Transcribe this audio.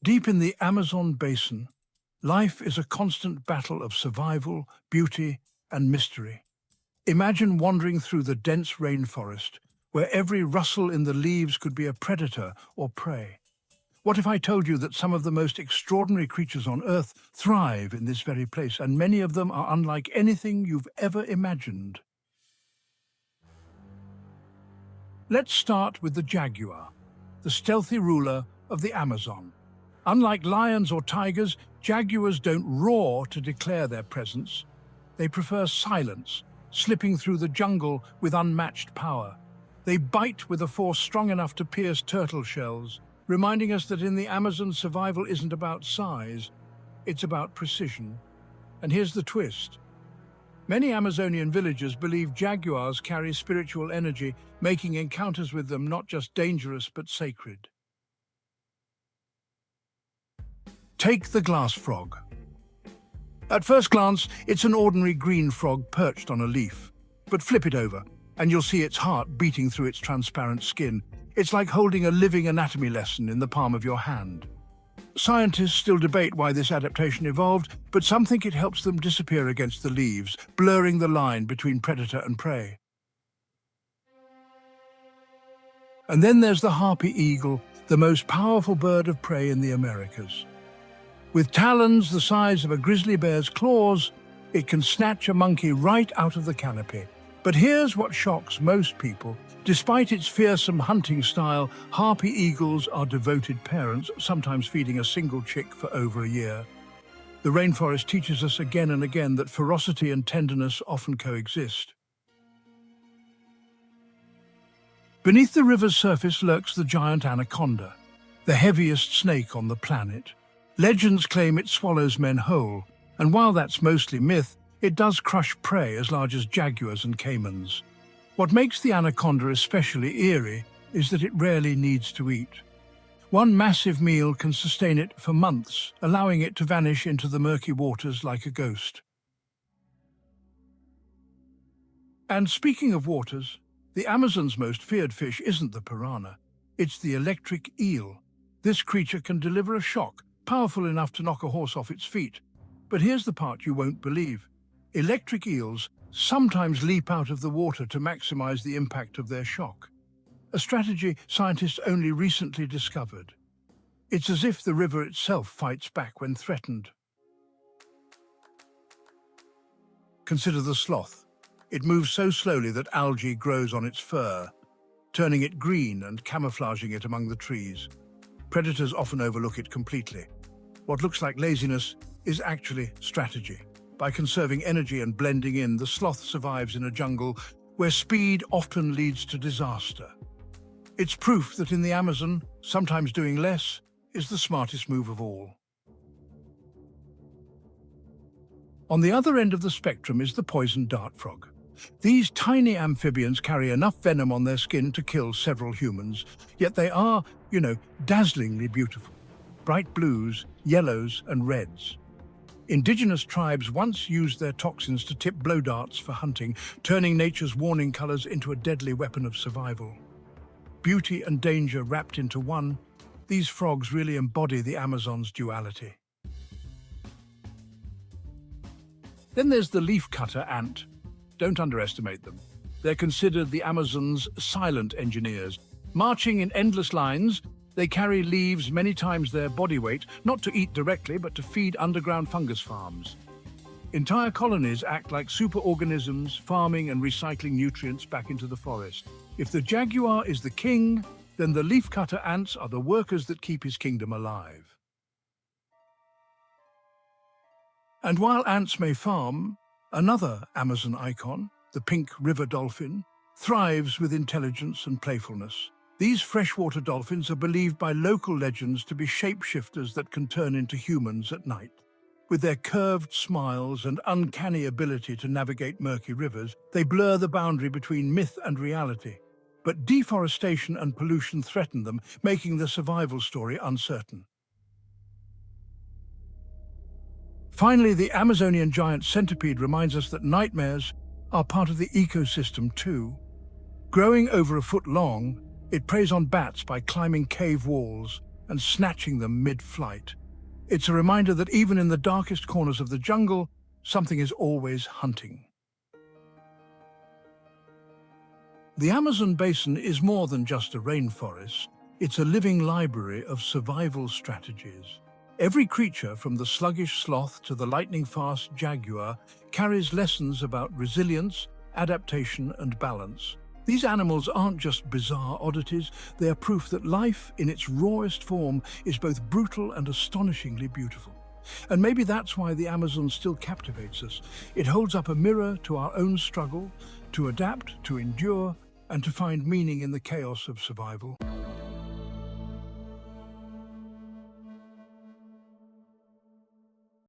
Deep in the Amazon Basin, life is a constant battle of survival, beauty, and mystery. Imagine wandering through the dense rainforest, where every rustle in the leaves could be a predator or prey. What if I told you that some of the most extraordinary creatures on Earth thrive in this very place, and many of them are unlike anything you've ever imagined? Let's start with the jaguar, the stealthy ruler of the Amazon. Unlike lions or tigers, jaguars don't roar to declare their presence. They prefer silence, slipping through the jungle with unmatched power. They bite with a force strong enough to pierce turtle shells, reminding us that in the Amazon, survival isn't about size, it's about precision. And here's the twist. Many Amazonian villagers believe jaguars carry spiritual energy, making encounters with them not just dangerous but sacred. Take the glass frog. At first glance, it's an ordinary green frog perched on a leaf. But flip it over, and you'll see its heart beating through its transparent skin. It's like holding a living anatomy lesson in the palm of your hand. Scientists still debate why this adaptation evolved, but some think it helps them disappear against the leaves, blurring the line between predator and prey. And then there's the Harpy eagle, the most powerful bird of prey in the Americas. With talons the size of a grizzly bear's claws, it can snatch a monkey right out of the canopy. But here's what shocks most people. Despite its fearsome hunting style, harpy eagles are devoted parents, sometimes feeding a single chick for over a year. The rainforest teaches us again and again that ferocity and tenderness often coexist. Beneath the river's surface lurks the giant anaconda, the heaviest snake on the planet. Legends claim it swallows men whole, and while that's mostly myth, it does crush prey as large as jaguars and caimans. What makes the anaconda especially eerie is that it rarely needs to eat. One massive meal can sustain it for months, allowing it to vanish into the murky waters like a ghost. And speaking of waters, the Amazon's most feared fish isn't the piranha, it's the electric eel. This creature can deliver a shock, powerful enough to knock a horse off its feet. But here's the part you won't believe. Electric eels sometimes leap out of the water to maximize the impact of their shock, a strategy scientists only recently discovered. It's as if the river itself fights back when threatened. Consider the sloth. It moves so slowly that algae grows on its fur, turning it green and camouflaging it among the trees. Predators often overlook it completely. What looks like laziness is actually strategy. By conserving energy and blending in, the sloth survives in a jungle where speed often leads to disaster. It's proof that in the Amazon, sometimes doing less is the smartest move of all. On the other end of the spectrum is the poison dart frog. These tiny amphibians carry enough venom on their skin to kill several humans, yet they are, dazzlingly beautiful. Bright blues, yellows, and reds. Indigenous tribes once used their toxins to tip blow darts for hunting, turning nature's warning colors into a deadly weapon of survival. Beauty and danger wrapped into one, these frogs really embody the Amazon's duality. Then there's the leafcutter ant. Don't underestimate them. They're considered the Amazon's silent engineers. Marching in endless lines, they carry leaves many times their body weight, not to eat directly, but to feed underground fungus farms. Entire colonies act like superorganisms, farming and recycling nutrients back into the forest. If the jaguar is the king, then the leafcutter ants are the workers that keep his kingdom alive. And while ants may farm, another Amazon icon, the pink river dolphin, thrives with intelligence and playfulness. These freshwater dolphins are believed by local legends to be shapeshifters that can turn into humans at night. With their curved smiles and uncanny ability to navigate murky rivers, they blur the boundary between myth and reality. But deforestation and pollution threaten them, making the survival story uncertain. Finally, the Amazonian giant centipede reminds us that nightmares are part of the ecosystem too. Growing over a foot long, it preys on bats by climbing cave walls, and snatching them mid-flight. It's a reminder that even in the darkest corners of the jungle, something is always hunting. The Amazon basin is more than just a rainforest. It's a living library of survival strategies. Every creature, from the sluggish sloth to the lightning-fast jaguar, carries lessons about resilience, adaptation, and balance. These animals aren't just bizarre oddities, they are proof that life, in its rawest form, is both brutal and astonishingly beautiful. And maybe that's why the Amazon still captivates us. It holds up a mirror to our own struggle, to adapt, to endure, and to find meaning in the chaos of survival.